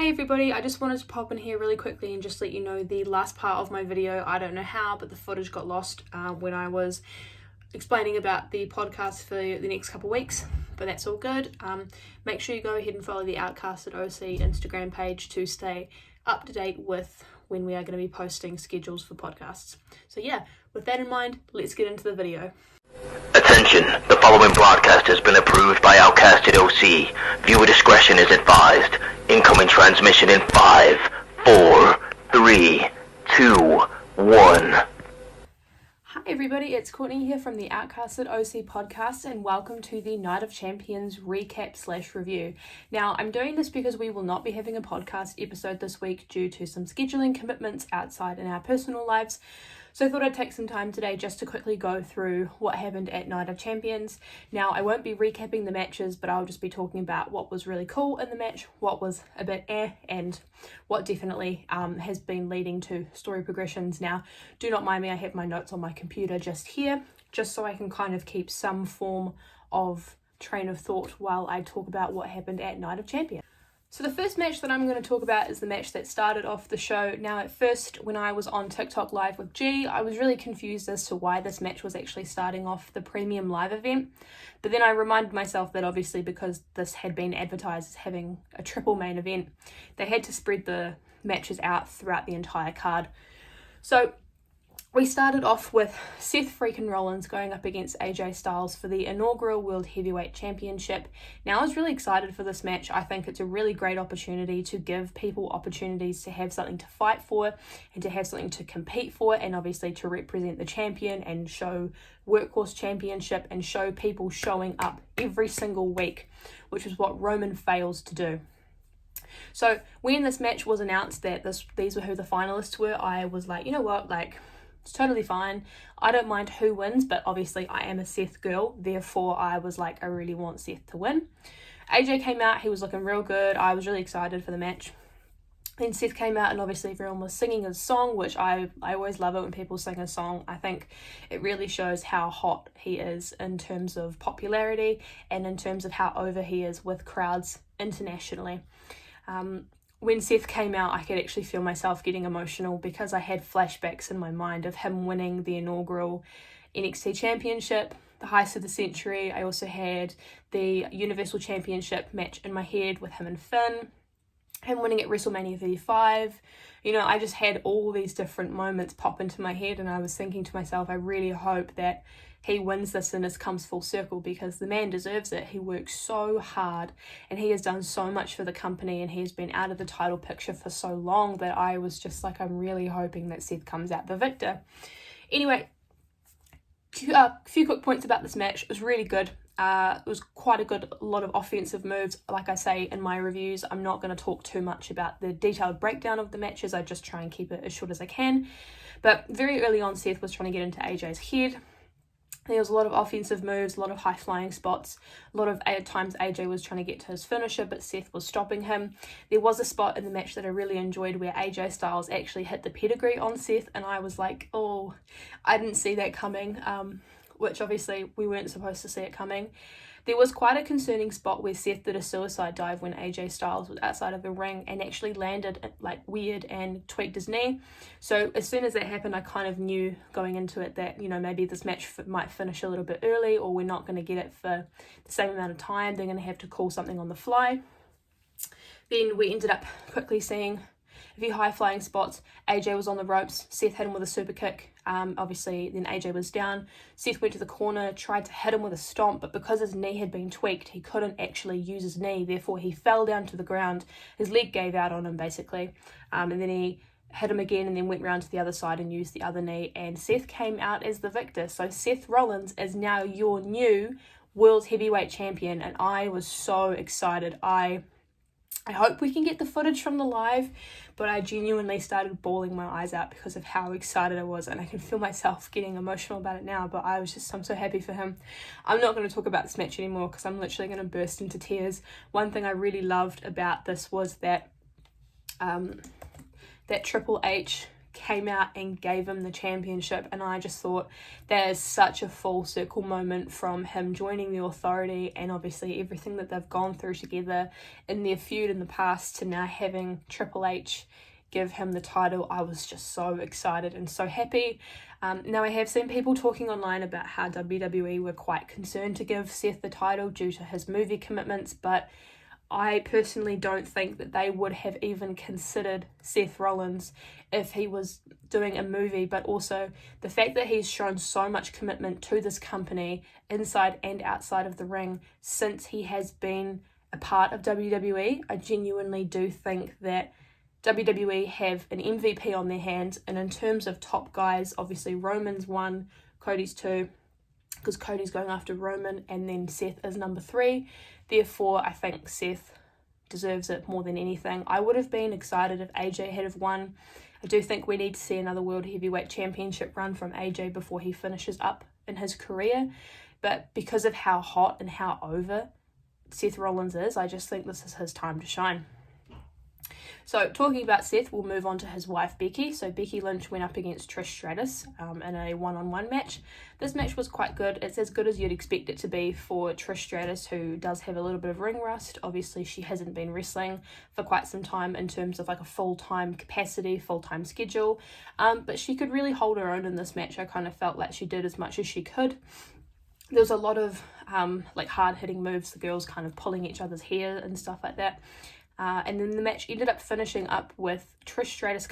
Hey everybody, I just wanted to pop in here really quickly and just let you know the last part of my video, I don't know how, but the footage got lost when I was explaining about the podcast for the next couple weeks, but that's all good. Make sure you go ahead and follow the Outcasted OC Instagram page to stay up to date with when we are going to be posting schedules for podcasts. So yeah, with that in mind, let's get into the video. Attention, the following broadcast has been approved by Outcasted OC. Viewer discretion is advised. Incoming transmission in 5, 4, 3, 2, 1. Hi everybody, it's Courtney here from the Outcasted OC Podcast and welcome to the Night of Champions recap/review. Now, I'm doing this because we will not be having a podcast episode this week due to some scheduling commitments outside in our personal lives. So I thought I'd take some time today just to quickly go through what happened at Night of Champions. Now, I won't be recapping the matches, but I'll just be talking about what was really cool in the match, what was a bit and what definitely has been leading to story progressions. Now, do not mind me, I have my notes on my computer just here, just so I can kind of keep some form of train of thought while I talk about what happened at Night of Champions. So the first match that I'm going to talk about is the match that started off the show. Now at first, when I was on TikTok live with G, I was really confused as to why this match was actually starting off the premium live event. But then I reminded myself that obviously because this had been advertised as having a triple main event, they had to spread the matches out throughout the entire card. So we started off with Seth freaking Rollins going up against AJ Styles for the inaugural World Heavyweight Championship. Now, I was really excited for this match. I think it's a really great opportunity to give people opportunities to have something to fight for and to have something to compete for, and obviously to represent the champion and show workhorse championship and show people showing up every single week, which is what Roman fails to do. So when this match was announced that these were who the finalists were, I was like, you know what, it's totally fine. I don't mind who wins, but obviously I am a Seth girl. Therefore, I was like, I really want Seth to win. AJ came out. He was looking real good. I was really excited for the match. Then Seth came out and obviously everyone was singing his song, which I always love it when people sing a song. I think it really shows how hot he is in terms of popularity and in terms of how over he is with crowds internationally. When Seth came out, I could actually feel myself getting emotional because I had flashbacks in my mind of him winning the inaugural NXT Championship, the heist of the century. I also had the Universal Championship match in my head with him and Finn, him winning at WrestleMania 35. You know, I just had all these different moments pop into my head, and I was thinking to myself, I really hope that he wins this and this comes full circle because the man deserves it. He works so hard and he has done so much for the company, and he's been out of the title picture for so long that I was just like, I'm really hoping that Seth comes out the victor. Anyway, a few quick points about this match. It was really good. It was quite a lot of offensive moves. Like I say in my reviews, I'm not going to talk too much about the detailed breakdown of the matches. I just try and keep it as short as I can. But very early on, Seth was trying to get into AJ's head. There was a lot of offensive moves, a lot of high-flying spots. A lot of times AJ was trying to get to his finisher, but Seth was stopping him. There was a spot in the match that I really enjoyed where AJ Styles actually hit the pedigree on Seth, and I was like, oh, I didn't see that coming, which obviously we weren't supposed to see it coming. There was quite a concerning spot where Seth did a suicide dive when AJ Styles was outside of the ring and actually landed like weird and tweaked his knee. So as soon as that happened, I kind of knew going into it that, you know, maybe this match might finish a little bit early, or we're not going to get it for the same amount of time. They're going to have to call something on the fly. Then we ended up quickly seeing a few high-flying spots. AJ was on the ropes. Seth hit him with a super kick. Obviously, then AJ was down. Seth went to the corner, tried to hit him with a stomp, but because his knee had been tweaked, he couldn't actually use his knee. Therefore, he fell down to the ground. His leg gave out on him, basically. And then he hit him again and then went round to the other side and used the other knee. And Seth came out as the victor. So Seth Rollins is now your new World Heavyweight Champion. And I was so excited. I hope we can get the footage from the live, but I genuinely started bawling my eyes out because of how excited I was, and I can feel myself getting emotional about it now, but I'm so happy for him. I'm not going to talk about this match anymore because I'm literally going to burst into tears. One thing I really loved about this was that that Triple H came out and gave him the championship, and I just thought that is such a full circle moment from him joining the Authority and obviously everything that they've gone through together in their feud in the past to now having Triple H give him the title. I was just so excited and so happy. Now, I have seen people talking online about how WWE were quite concerned to give Seth the title due to his movie commitments, but I personally don't think that they would have even considered Seth Rollins if he was doing a movie, but also the fact that he's shown so much commitment to this company inside and outside of the ring since he has been a part of WWE. I genuinely do think that WWE have an MVP on their hands, and in terms of top guys, obviously Roman's 1, Cody's 2, because Cody's going after Roman, and then Seth is number 3. Therefore, I think Seth deserves it more than anything. I would have been excited if AJ had have won. I do think we need to see another World Heavyweight Championship run from AJ before he finishes up in his career, but because of how hot and how over Seth Rollins is, I just think this is his time to shine. So talking about Seth, we'll move on to his wife Becky. So Becky Lynch went up against Trish Stratus in a one-on-one match. This match was quite good. It's as good as you'd expect it to be for Trish Stratus, who does have a little bit of ring rust. Obviously, she hasn't been wrestling for quite some time in terms of like a full-time capacity, full-time schedule. But she could really hold her own in this match. I kind of felt like she did as much as she could. There was a lot of like hard-hitting moves, the girls kind of pulling each other's hair and stuff like that. And then the match ended up finishing up with Trish Stratus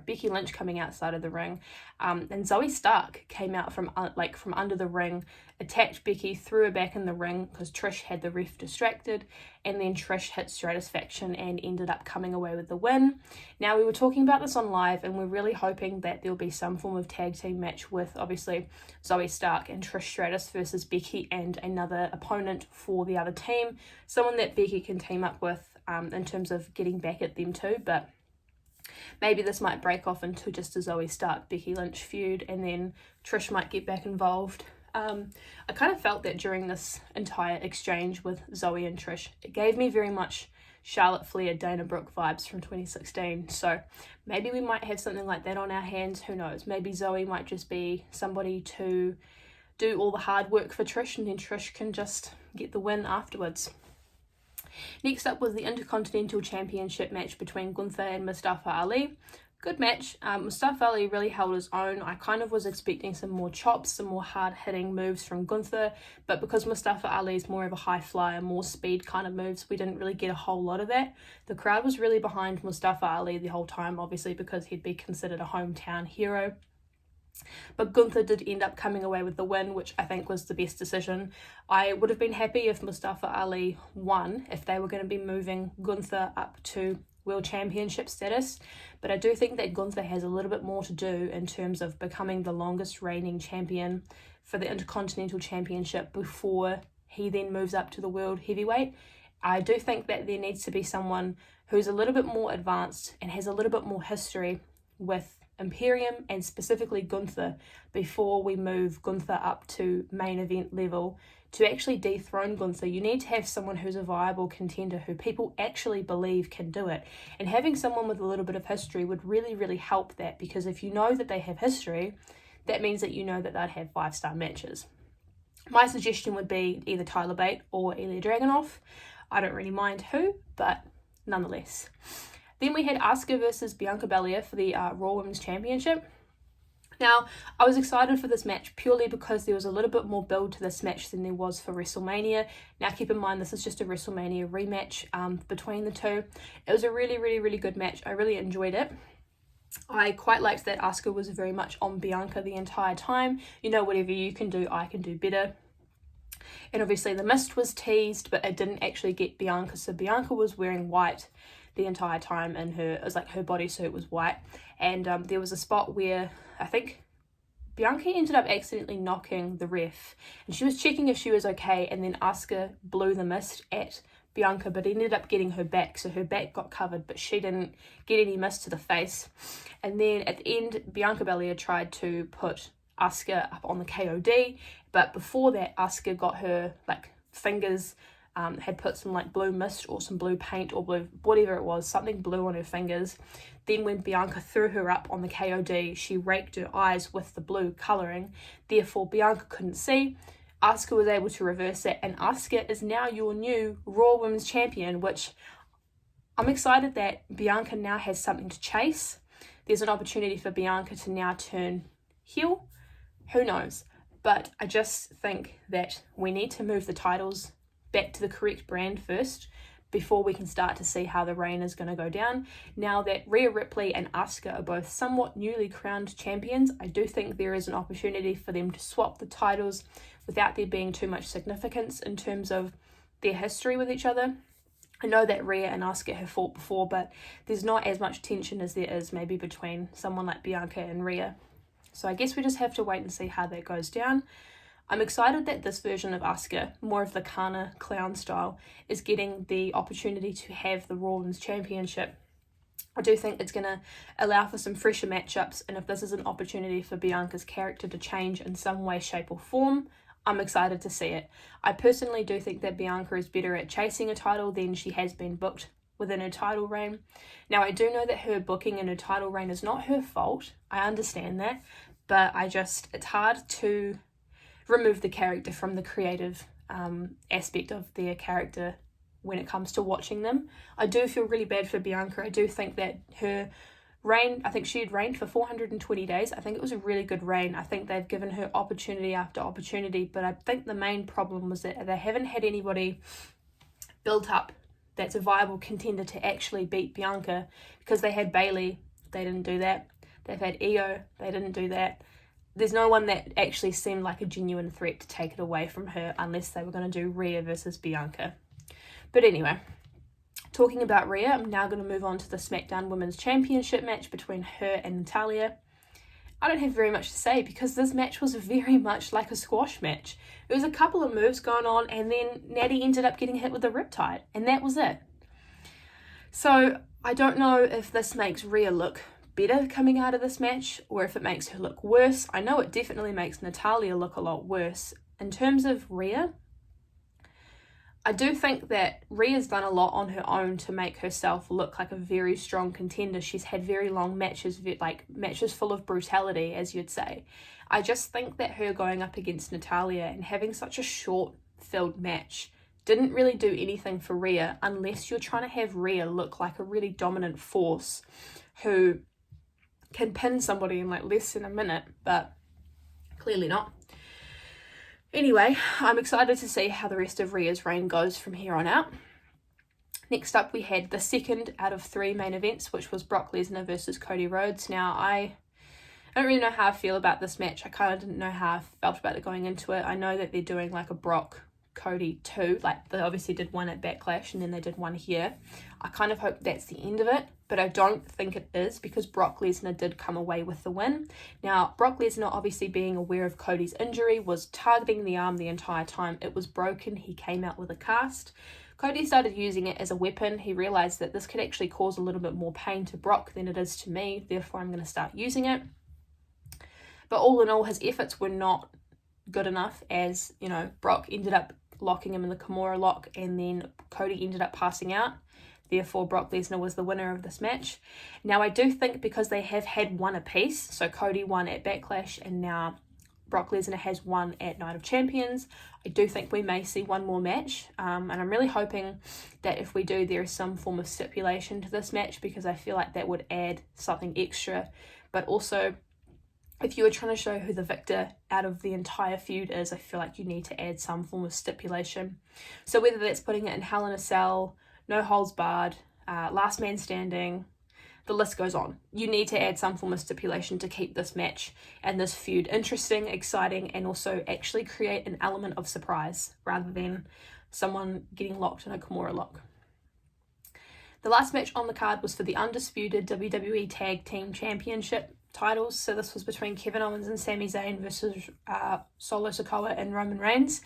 Becky Lynch coming outside of the ring, and Zoe Stark came out from under the ring, attacked Becky, threw her back in the ring because Trish had the ref distracted, and then Trish hit Stratusfaction and ended up coming away with the win. Now, we were talking about this on live, and we're really hoping that there'll be some form of tag team match with obviously Zoe Stark and Trish Stratus versus Becky and another opponent for the other team, someone that Becky can team up with in terms of getting back at them too, but maybe this might break off into just a Zoe Stark Becky Lynch feud, and then Trish might get back involved. I kind of felt that during this entire exchange with Zoe and Trish, it gave me very much Charlotte Flair, Dana Brooke vibes from 2016. So maybe we might have something like that on our hands. Who knows? Maybe Zoe might just be somebody to do all the hard work for Trish, and then Trish can just get the win afterwards. Next up was the Intercontinental Championship match between Gunther and Mustafa Ali. Good match. Mustafa Ali really held his own. I kind of was expecting some more chops, some more hard-hitting moves from Gunther, but because Mustafa Ali is more of a high flyer, more speed kind of moves, we didn't really get a whole lot of that. The crowd was really behind Mustafa Ali the whole time, obviously because he'd be considered a hometown hero. But Gunther did end up coming away with the win, which I think was the best decision. I would have been happy if Mustafa Ali won, if they were going to be moving Gunther up to World Championship status, but I do think that Gunther has a little bit more to do in terms of becoming the longest reigning champion for the Intercontinental Championship before he then moves up to the World Heavyweight. I do think that there needs to be someone who's a little bit more advanced and has a little bit more history with Imperium and specifically Gunther before we move Gunther up to main event level. To actually dethrone Gunther, you need to have someone who's a viable contender who people actually believe can do it. And having someone with a little bit of history would really, really help that, because if you know that they have history, that means that you know that they'd have 5-star matches. My suggestion would be either Tyler Bate or Ilya Dragunov. I don't really mind who, but nonetheless. Then we had Asuka versus Bianca Belair for the Raw Women's Championship. Now, I was excited for this match purely because there was a little bit more build to this match than there was for WrestleMania. Now, keep in mind, this is just a WrestleMania rematch between the two. It was a really, really, really good match. I really enjoyed it. I quite liked that Asuka was very much on Bianca the entire time. You know, whatever you can do, I can do better. And obviously the mist was teased, but it didn't actually get Bianca. So Bianca was wearing white the entire time, and it was like her bodysuit was white. And there was a spot where I think Bianca ended up accidentally knocking the ref, and she was checking if she was okay, and then Asuka blew the mist at Bianca, but ended up getting her back, so her back got covered, but she didn't get any mist to the face. And then at the end, Bianca Belair tried to put Asuka up on the KOD, but before that, Asuka got her fingers had put some like blue mist or some blue paint or blue, whatever it was, something blue on her fingers. Then when Bianca threw her up on the KOD, she raked her eyes with the blue colouring. Therefore, Bianca couldn't see. Asuka was able to reverse it, and Asuka is now your new Raw Women's Champion, which I'm excited that Bianca now has something to chase. There's an opportunity for Bianca to now turn heel. Who knows? But I just think that we need to move the titles back to the correct brand first before we can start to see how the reign is going to go down. Now that Rhea Ripley and Asuka are both somewhat newly crowned champions, I do think there is an opportunity for them to swap the titles without there being too much significance in terms of their history with each other. I know that Rhea and Asuka have fought before, but there's not as much tension as there is maybe between someone like Bianca and Rhea. So I guess we just have to wait and see how that goes down. I'm excited that this version of Asuka, more of the Kana clown style, is getting the opportunity to have the ROLLINS Championship. I do think it's going to allow for some fresher matchups, and if this is an opportunity for Bianca's character to change in some way, shape or form, I'm excited to see it. I personally do think that Bianca is better at chasing a title than she has been booked within her title reign. Now, I do know that her booking in her title reign is not her fault. I understand that, but it's hard to remove the character from the creative aspect of their character when it comes to watching them. I do feel really bad for Bianca. I do think that her reign, I think she had reigned for 420 days. I think it was a really good reign. I think they've given her opportunity after opportunity, but I think the main problem was that they haven't had anybody built up that's a viable contender to actually beat Bianca, because they had Bayley, they didn't do that. They've had Io, they didn't do that. There's no one that actually seemed like a genuine threat to take it away from her unless they were going to do Rhea versus Bianca. But anyway, talking about Rhea, I'm now going to move on to the SmackDown Women's Championship match between her and Natalya. I don't have very much to say because this match was very much like a squash match. There was a couple of moves going on, and then Natty ended up getting hit with a riptide, and that was it. So I don't know if this makes Rhea look better coming out of this match or if it makes her look worse. I know it definitely makes Natalya look a lot worse. In terms of Rhea, I do think that Rhea's done a lot on her own to make herself look like a very strong contender. She's had very long matches, like matches full of brutality, as you'd say. I just think that her going up against Natalya and having such a short-filled match didn't really do anything for Rhea, unless you're trying to have Rhea look like a really dominant force who can pin somebody in like less than a minute, but clearly not. Anyway, I'm excited to see how the rest of Rhea's reign goes from here on out. Next up, we had the second out of 3 main events, which was Brock Lesnar versus Cody Rhodes. Now, I don't really know how I feel about this match. I kind of didn't know how I felt about it going into it. I know that they're doing like a Brock Cody 2, like they obviously did one at Backlash and then they did one here. I kind of hope that's the end of it, but I don't think it is, because Brock Lesnar did come away with the win. Now, Brock Lesnar, obviously being aware of Cody's injury, was targeting the arm the entire time. It was broken. He came out with a cast. Cody started using it as a weapon. He realized that this could actually cause a little bit more pain to Brock than it is to me, therefore I'm going to start using it. But all in all, his efforts were not good enough, as, you know, Brock ended up locking him in the Kimura lock and then Cody ended up passing out. Therefore, Brock Lesnar was the winner of this match. Now, I do think because they have had one apiece, so Cody won at Backlash and now Brock Lesnar has won at Night of Champions, I do think we may see one more match. And I'm really hoping that if we do, there is some form of stipulation to this match, because I feel like that would add something extra. But also, if you were trying to show who the victor out of the entire feud is, I feel like you need to add some form of stipulation. So whether that's putting it in Hell in a Cell, no holds barred, last man standing, the list goes on. You need to add some form of stipulation to keep this match and this feud interesting, exciting, and also actually create an element of surprise rather than someone getting locked in a Kimura lock. The last match on the card was for the undisputed WWE Tag Team Championship titles. So this was between Kevin Owens and Sami Zayn versus Solo Sikoa and Roman Reigns.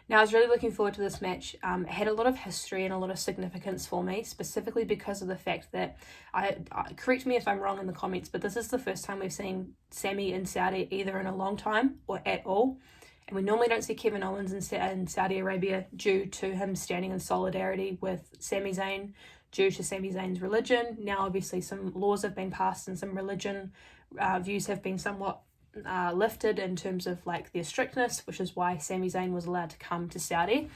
Now, I was really looking forward to this match. It had a lot of history and a lot of significance for me, specifically because of the fact that, correct me if I'm wrong in the comments, but this is the first time we've seen Sami in Saudi either in a long time or at all. And we normally don't see Kevin Owens in Saudi Arabia due to him standing in solidarity with Sami Zayn due to Sami Zayn's religion. Now, obviously, some laws have been passed and some religion views have been somewhat lifted in terms of like their strictness, which is why Sami Zayn was allowed to come to Saudi.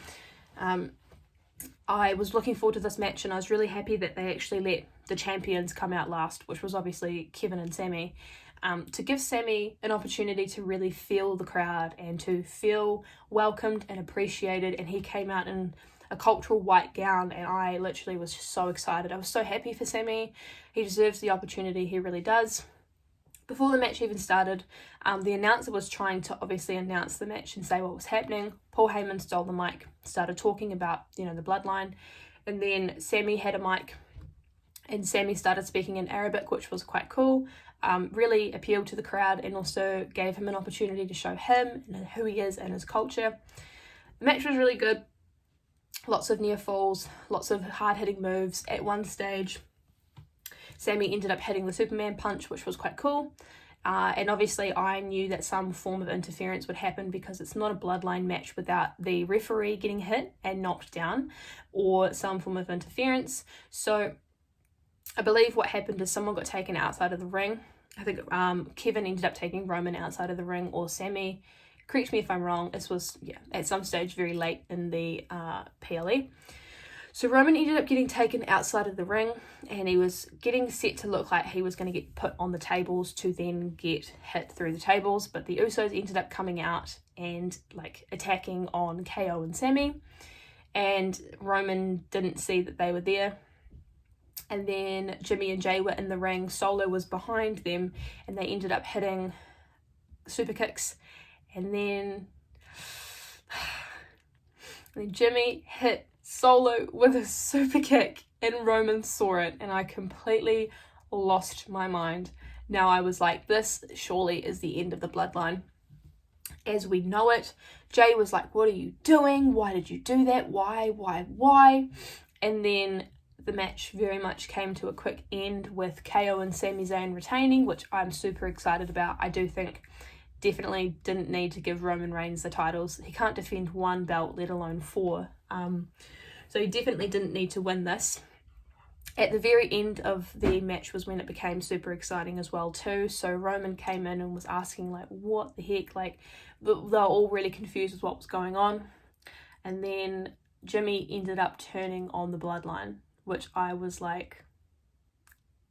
I was looking forward to this match, and I was really happy that they actually let the champions come out last, which was obviously Kevin and Sami, to give Sami an opportunity to really feel the crowd and to feel welcomed and appreciated. And he came out in a cultural white gown, and I literally was just so excited. I was so happy for Sami. He deserves the opportunity, he really does. Before the match even started, the announcer was trying to obviously announce the match and say what was happening. Paul Heyman stole the mic, started talking about, the bloodline, and then Sami had a mic, and Sami started speaking in Arabic, which was quite cool. Really appealed to the crowd and also gave him an opportunity to show him and who he is and his culture. The match was really good. Lots of near falls, lots of hard-hitting moves. At one stage, Sami ended up hitting the Superman punch, which was quite cool. And obviously I knew that some form of interference would happen because it's not a bloodline match without the referee getting hit and knocked down or some form of interference. So I believe what happened is someone got taken outside of the ring. I think Kevin ended up taking Roman outside of the ring, or Sami. Correct me if I'm wrong. This was, at some stage very late in the PLE. So Roman ended up getting taken outside of the ring, and he was getting set to look like he was going to get put on the tables to then get hit through the tables. But the Usos ended up coming out and like attacking on KO and Sami, and Roman didn't see that they were there. And then Jimmy and Jay were in the ring. Solo was behind them, and they ended up hitting super kicks. And then Jimmy hit Solo with a super kick, and Roman saw it, and I completely lost my mind. Now I was like, this surely is the end of the bloodline as we know it. Jay was like, what are you doing? Why did you do that? Why? And then the match very much came to a quick end with KO and Sami Zayn retaining, which I'm super excited about. I do think definitely didn't need to give Roman Reigns the titles. He can't defend one belt, let alone four. So he definitely didn't need to win this. At the very end of the match was when it became super exciting as well too. So Roman came in and was asking like, what the heck? Like, they were all really confused with what was going on. And then Jimmy ended up turning on the bloodline, which I was like,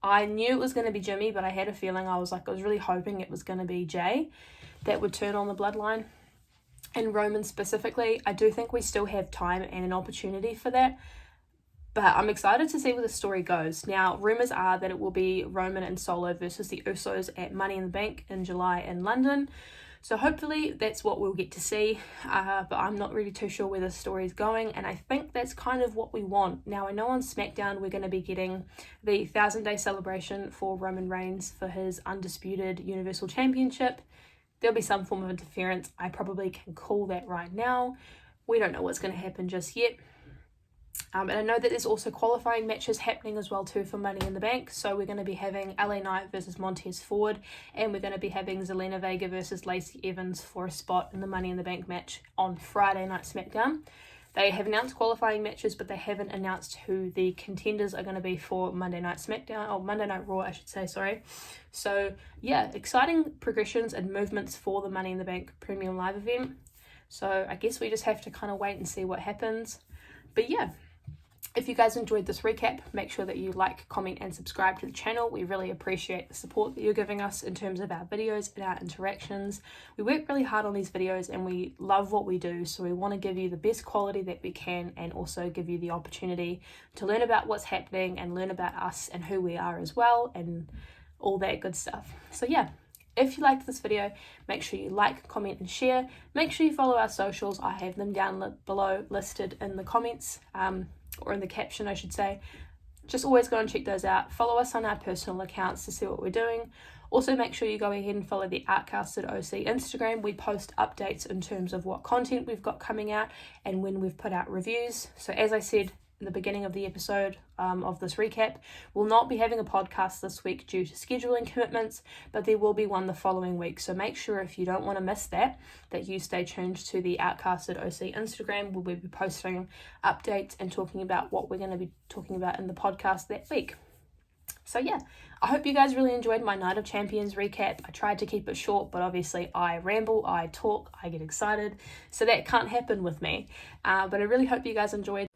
I knew it was going to be Jimmy, but I had a feeling, I was really hoping it was going to be Jay that would turn on the bloodline. And Roman specifically, I do think we still have time and an opportunity for that. But I'm excited to see where the story goes. Now, rumours are that it will be Roman and Solo versus the Usos at Money in the Bank in July in London. So hopefully that's what we'll get to see. But I'm not really too sure where the story is going. And I think that's kind of what we want. Now, I know on SmackDown we're going to be getting the 1,000-day celebration for Roman Reigns for his undisputed Universal Championship. There'll be some form of interference. I probably can call that right now. We don't know what's going to happen just yet. And I know that there's also qualifying matches happening as well too for Money in the Bank. So we're going to be having LA Knight versus Montez Ford, and we're going to be having Zelina Vega versus Lacey Evans for a spot in the Money in the Bank match on Friday Night SmackDown. They have announced qualifying matches, but they haven't announced who the contenders are going to be for Monday Night SmackDown, or Monday Night Raw, I should say, sorry. So yeah, exciting progressions and movements for the Money in the Bank Premium Live event. So I guess we just have to kind of wait and see what happens. But yeah, if you guys enjoyed this recap, make sure that you like, comment, and subscribe to the channel. We really appreciate the support that you're giving us in terms of our videos and our interactions. We work really hard on these videos and we love what we do, so we want to give you the best quality that we can and also give you the opportunity to learn about what's happening and learn about us and who we are as well and all that good stuff. So yeah, if you liked this video, make sure you like, comment, and share. Make sure you follow our socials. I have them down below listed in the comments. Or in the caption, I should say. Just always go and check those out. Follow us on our personal accounts to see what we're doing. Also, make sure you go ahead and follow the Outcasted OC Instagram. We post updates in terms of what content we've got coming out and when we've put out reviews. So as I said in the beginning of the episode of this recap, we'll not be having a podcast this week due to scheduling commitments, but there will be one the following week. So make sure if you don't want to miss that you stay tuned to the Outcasted OC Instagram, where we'll be posting updates and talking about what we're going to be talking about in the podcast that week. So yeah, I hope you guys really enjoyed my Night of Champions recap. I tried to keep it short, but obviously I ramble, I talk, I get excited, so that can't happen with me. But I really hope you guys enjoyed